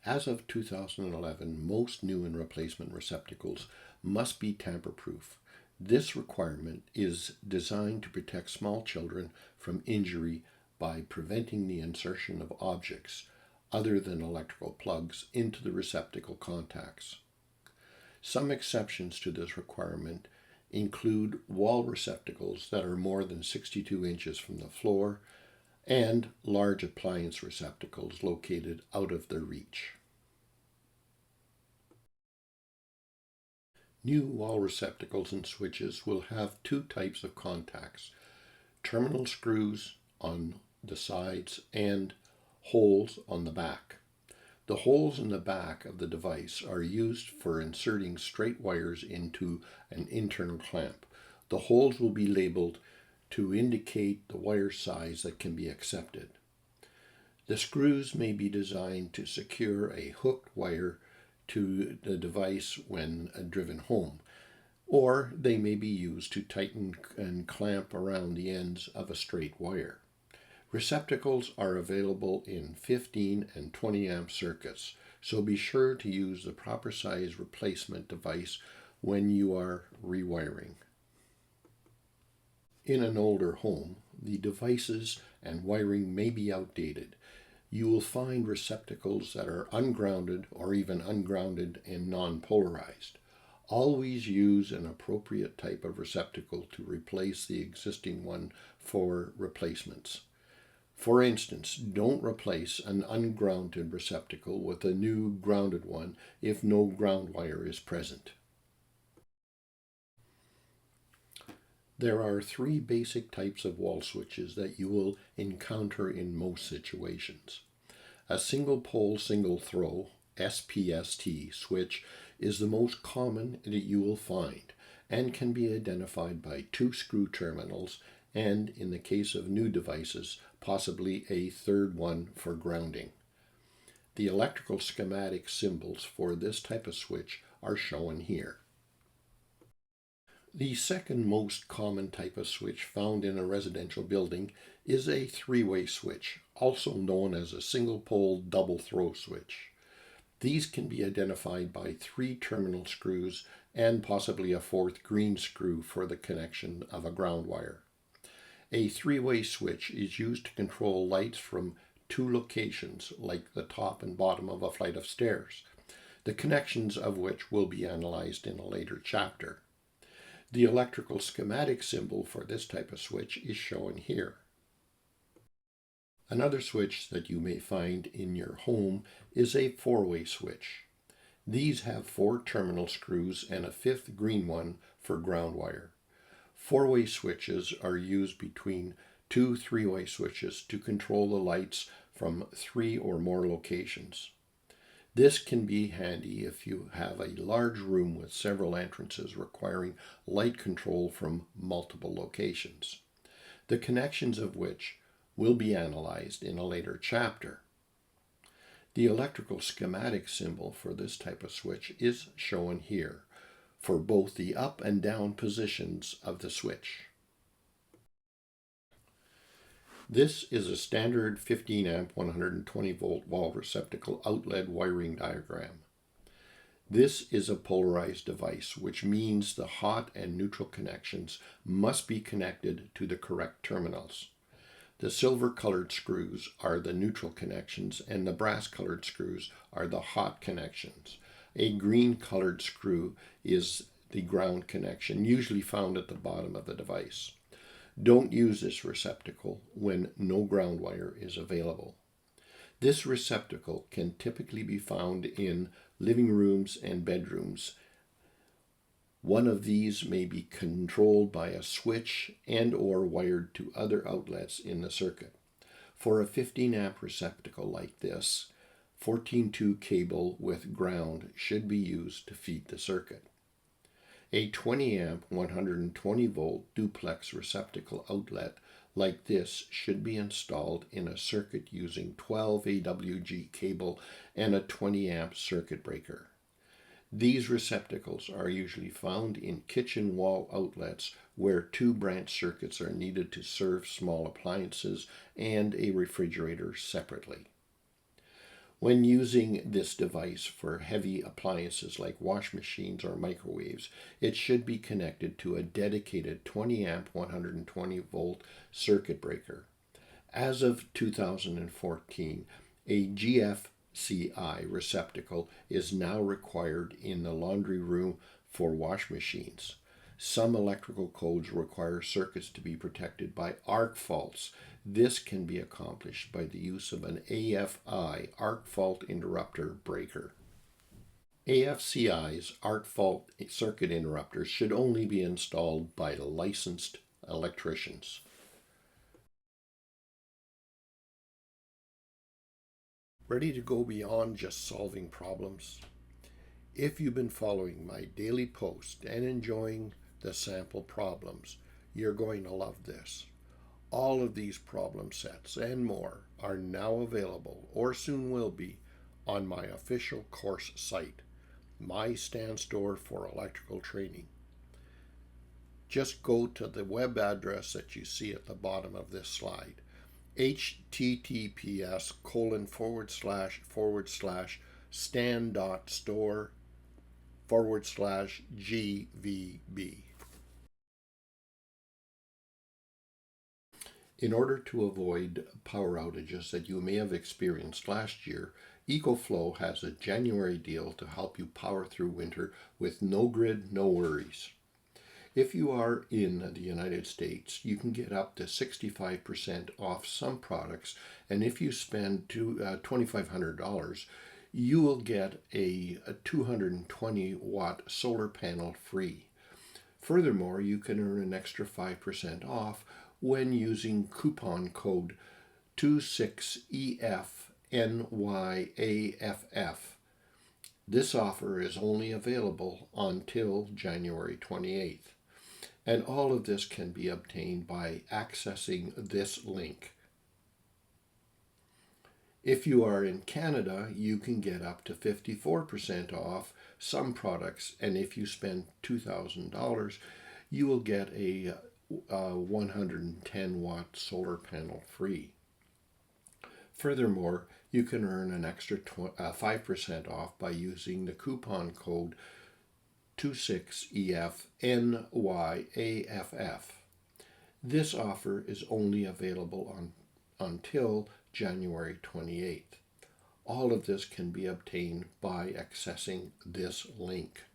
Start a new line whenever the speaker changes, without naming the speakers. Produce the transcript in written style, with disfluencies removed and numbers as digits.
As of 2011, most new and replacement receptacles must be tamper-proof. This requirement is designed to protect small children from injury by preventing the insertion of objects other than electrical plugs into the receptacle contacts. Some exceptions to this requirement include wall receptacles that are more than 62 inches from the floor and large appliance receptacles located out of their reach. New wall receptacles and switches will have two types of contacts: terminal screws on the sides and holes on the back. The holes in the back of the device are used for inserting straight wires into an internal clamp. The holes will be labeled to indicate the wire size that can be accepted. The screws may be designed to secure a hooked wire to the device when driven home, or they may be used to tighten and clamp around the ends of a straight wire. Receptacles are available in 15 and 20 amp circuits, so be sure to use the proper size replacement device when you are rewiring. In an older home, the devices and wiring may be outdated. You will find receptacles that are ungrounded or even ungrounded and non-polarized. Always use an appropriate type of receptacle to replace the existing one for replacements. For instance, don't replace an ungrounded receptacle with a new grounded one if no ground wire is present. There are three basic types of wall switches that you will encounter in most situations. A single pole, single throw, SPST switch is the most common that you will find and can be identified by two screw terminals and, in the case of new devices, possibly a third one for grounding. The electrical schematic symbols for this type of switch are shown here. The second most common type of switch found in a residential building is a three-way switch, also known as a single-pole double-throw switch. These can be identified by three terminal screws and possibly a fourth green screw for the connection of a ground wire. A three-way switch is used to control lights from two locations, like the top and bottom of a flight of stairs, the connections of which will be analyzed in a later chapter. The electrical schematic symbol for this type of switch is shown here. Another switch that you may find in your home is a four-way switch. These have four terminal screws and a fifth green one for ground wire. Four-way switches are used between two three-way switches to control the lights from three or more locations. This can be handy if you have a large room with several entrances requiring light control from multiple locations, the connections of which will be analyzed in a later chapter. The electrical schematic symbol for this type of switch is shown here for both the up and down positions of the switch. This is a standard 15 amp 120 volt wall receptacle outlet wiring diagram. This is a polarized device, which means the hot and neutral connections must be connected to the correct terminals. The silver colored screws are the neutral connections and the brass colored screws are the hot connections. A green colored screw is the ground connection, usually found at the bottom of the device. Don't use this receptacle when no ground wire is available. This receptacle can typically be found in living rooms and bedrooms. One of these may be controlled by a switch and/or wired to other outlets in the circuit. For a 15 amp receptacle like this, 14-2 cable with ground should be used to feed the circuit. A 20 amp 120 volt duplex receptacle outlet like this should be installed in a circuit using 12 AWG cable and a 20 amp circuit breaker. These receptacles are usually found in kitchen wall outlets where two branch circuits are needed to serve small appliances and a refrigerator separately. When using this device for heavy appliances like wash machines or microwaves, it should be connected to a dedicated 20 amp 120 volt circuit breaker. As of 2014, a GFCI receptacle is now required in the laundry room for wash machines. Some electrical codes require circuits to be protected by arc faults. This can be accomplished by the use of an AFI, arc fault interrupter breaker. AFCI's arc fault circuit interrupters should only be installed by licensed electricians. Ready to go beyond just solving problems? If you've been following my daily post and enjoying the sample problems, you're going to love this. All of these problem sets and more are now available, or soon will be, on my official course site, my stand store for electrical training. Just go to the web address that you see at the bottom of this slide, https://stand.store/GVB. In order to avoid power outages that you may have experienced last year, EcoFlow has a January deal to help you power through winter with no grid, no worries. If you are in the United States, you can get up to 65% off some products, and if you spend $2,500, you will get a 220 watt solar panel free. Furthermore, you can earn an extra 5% off when using coupon code 26EFNYAFF. This offer is only available until January 28th. And all of this can be obtained by accessing this link. If you are in Canada, you can get up to 54% off some products, and if you spend $2,000, you will get a 110 watt solar panel free. Furthermore, you can earn an extra 5% off by using the coupon code 26EFNYAFF. This offer is only available until January 28th. All of this can be obtained by accessing this link.